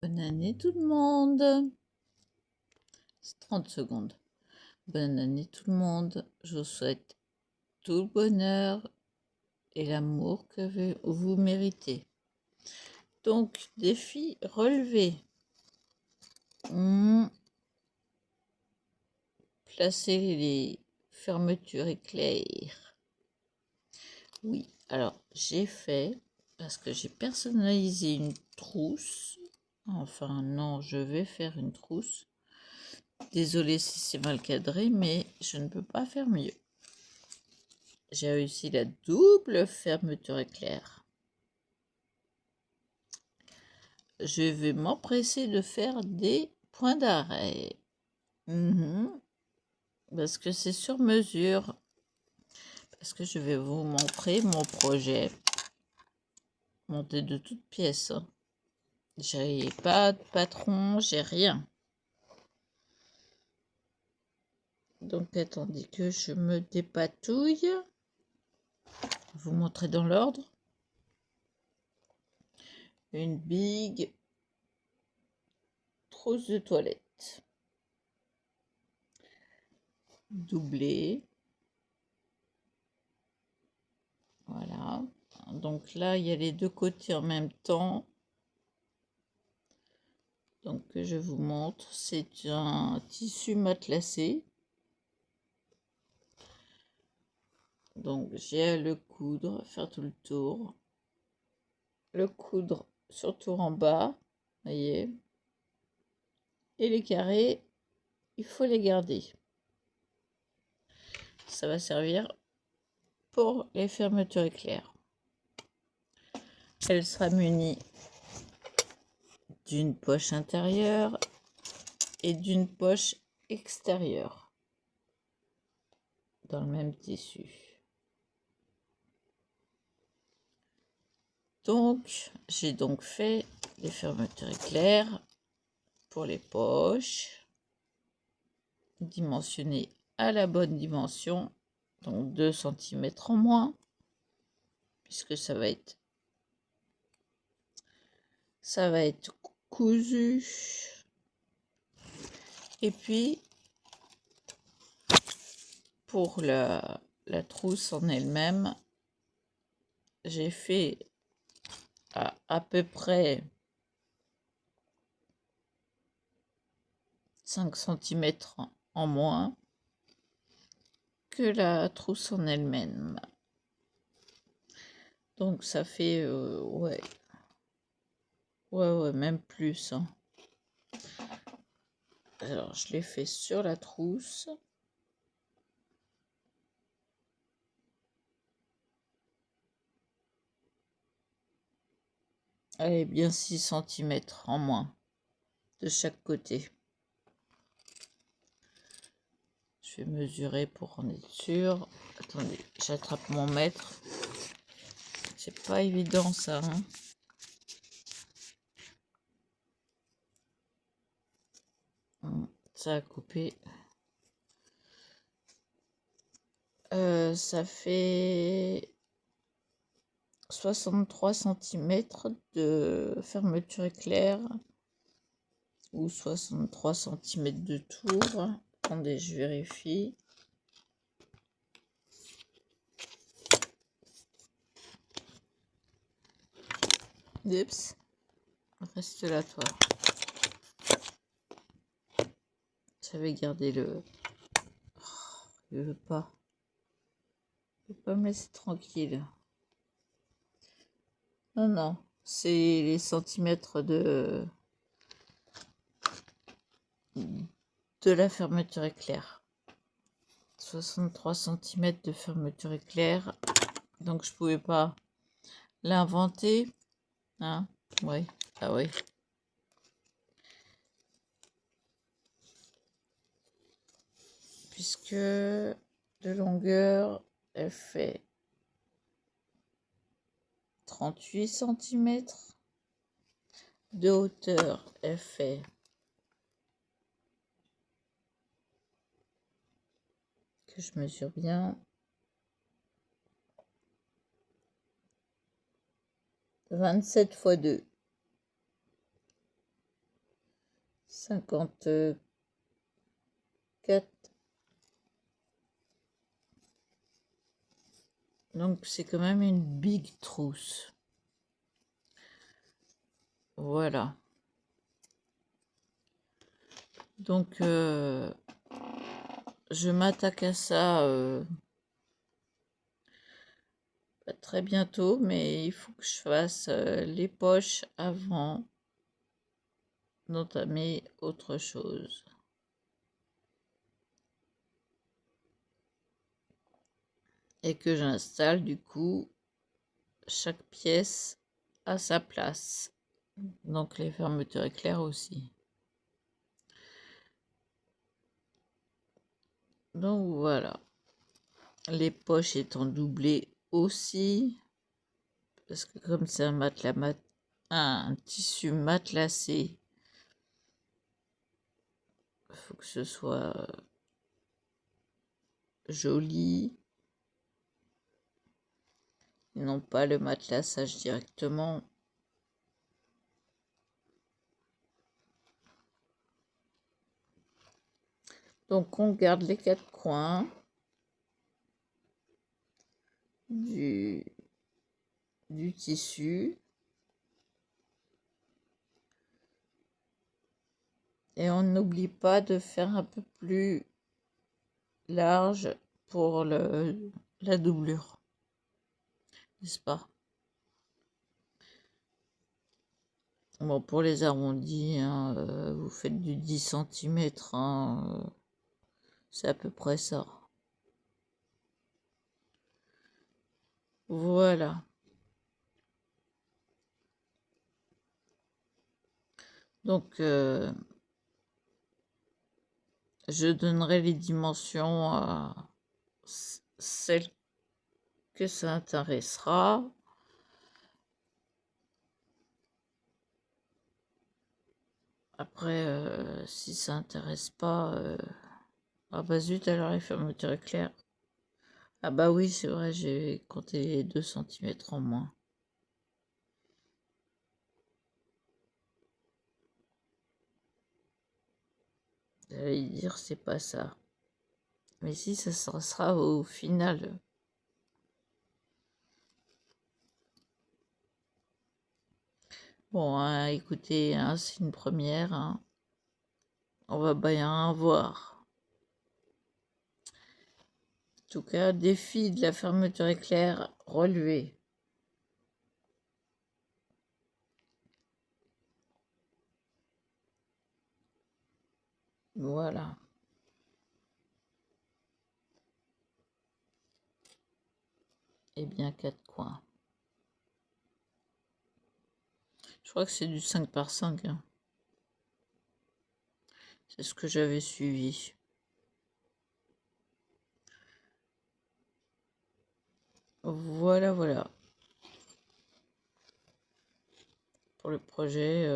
Bonne année tout le monde. C'est 30 secondes. Bonne année tout le monde. Je vous souhaite tout le bonheur et l'amour que vous méritez. Donc, défi relevé. Placez les fermetures éclairs. Oui, alors j'ai fait, parce que j'ai personnalisé une trousse. Enfin non, je vais faire une trousse. Désolée si c'est mal cadré, mais je ne peux pas faire mieux. J'ai réussi la double fermeture éclair. Je vais m'empresser de faire des points d'arrêt. Parce que c'est sur mesure. Parce que je vais vous montrer mon projet. Monté de toutes pièces. J'ai pas de patron, j'ai rien. Donc attendez que je me dépatouille. Vous montrer dans l'ordre. Une big trousse de toilette. Doublée. Voilà. Donc là, il y a les deux côtés en même temps. Donc je vous montre. C'est un tissu matelassé. Donc j'ai à le coudre, faire tout le tour. Le coudre surtout en bas. Voyez. Et les carrés, il faut les garder. Ça va servir pour les fermetures éclairs. Elle sera munie d'une poche intérieure et d'une poche extérieure dans le même tissu. Donc, j'ai donc fait les fermetures éclairs pour les poches, dimensionnées à la bonne dimension, donc 2 cm en moins, puisque ça va être cousu. Et puis, pour la trousse en elle-même, j'ai fait à peu près 5 cm en moins que la trousse en elle-même. Donc ça fait ouais, même plus. Alors je l'ai fait sur la trousse. Elle est bien 6 cm en moins de chaque côté. Je vais mesurer pour en être sûr. Attendez, j'attrape mon mètre. C'est pas évident ça. Ça a coupé. Ça fait 63 cm de fermeture éclair ou 63 cm de tour. Attendez, je vérifie. Oups, reste là toi. J'avais gardé le... Oh, il veut pas. Il veut pas me laisser tranquille. Non, non, c'est les centimètres de la fermeture éclair. 63 cm de fermeture éclair. Donc je pouvais pas l'inventer. Hein? Ouais. Ah oui. Puisque de longueur, elle fait 38 cm. De hauteur, elle fait que je mesure bien 27 x 2. 54. Donc c'est quand même une big trousse. Voilà. Donc je m'attaque à ça pas très bientôt, mais il faut que je fasse les poches avant d'entamer autre chose. Et que j'installe du coup chaque pièce à sa place. Donc les fermetures éclairs aussi. Donc voilà. Les poches étant doublées aussi. Parce que comme c'est un matelas un tissu matelassé, il faut que ce soit joli. Non pas le matelassage directement. Donc on garde les 4 coins du tissu. Et on n'oublie pas de faire un peu plus large pour la doublure. N'est-ce pas? Bon, pour les arrondis, hein, vous faites du 10 cm. Hein, c'est à peu près ça. Voilà. Donc, je donnerai les dimensions à celles que ça intéressera. Après, si ça intéresse pas, ah bah zut, alors les fermetures éclairs. Ah bah oui, c'est vrai, j'ai compté les 2 cm en moins. J'allais dire, c'est pas ça. Mais si, ça sera au final. Bon, hein, écoutez, hein, c'est une première. Hein. On va bien voir. En tout cas, défi de la fermeture éclair relevé. Voilà. Et bien 4 coins. Je crois que c'est du 5 par 5. Hein. C'est ce que j'avais suivi. Voilà, voilà. Pour le projet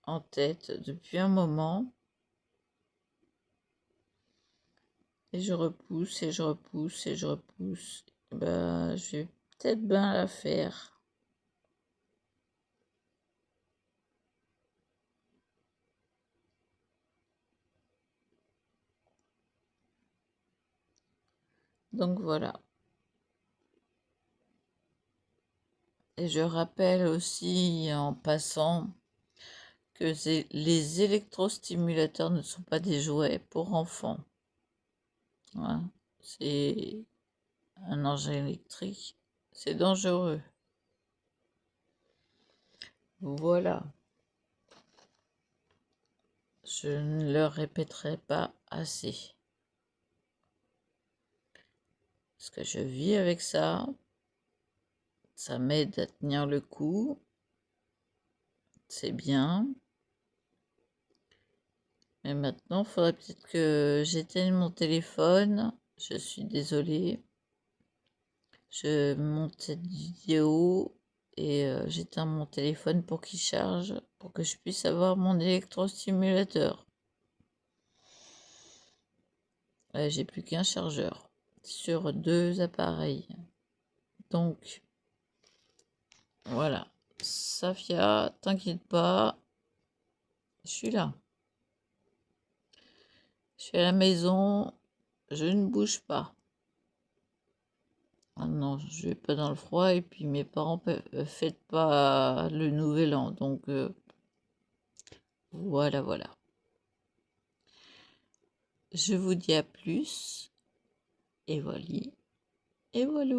en tête depuis un moment. Et je repousse, et je repousse, et je repousse. Bah, je vais peut-être bien la faire. Donc voilà. Et je rappelle aussi en passant que les électrostimulateurs ne sont pas des jouets pour enfants. Hein. C'est un engin électrique. C'est dangereux. Voilà. Je ne le répéterai pas assez. Parce que je vis avec ça. Ça m'aide à tenir le coup. C'est bien. Mais maintenant, il faudrait peut-être que j'éteigne mon téléphone. Je suis désolée. Je monte cette vidéo et j'éteins mon téléphone pour qu'il charge, pour que je puisse avoir mon électrostimulateur. J'ai plus qu'un chargeur sur 2 appareils. Donc, voilà. Safia, t'inquiète pas, Je suis là. Je suis à la maison. Je ne bouge pas. Ah non, je vais pas dans le froid et puis mes parents fêtent pas le nouvel an. Donc voilà, voilà. Je vous dis à plus. Et voilà. Et voilà.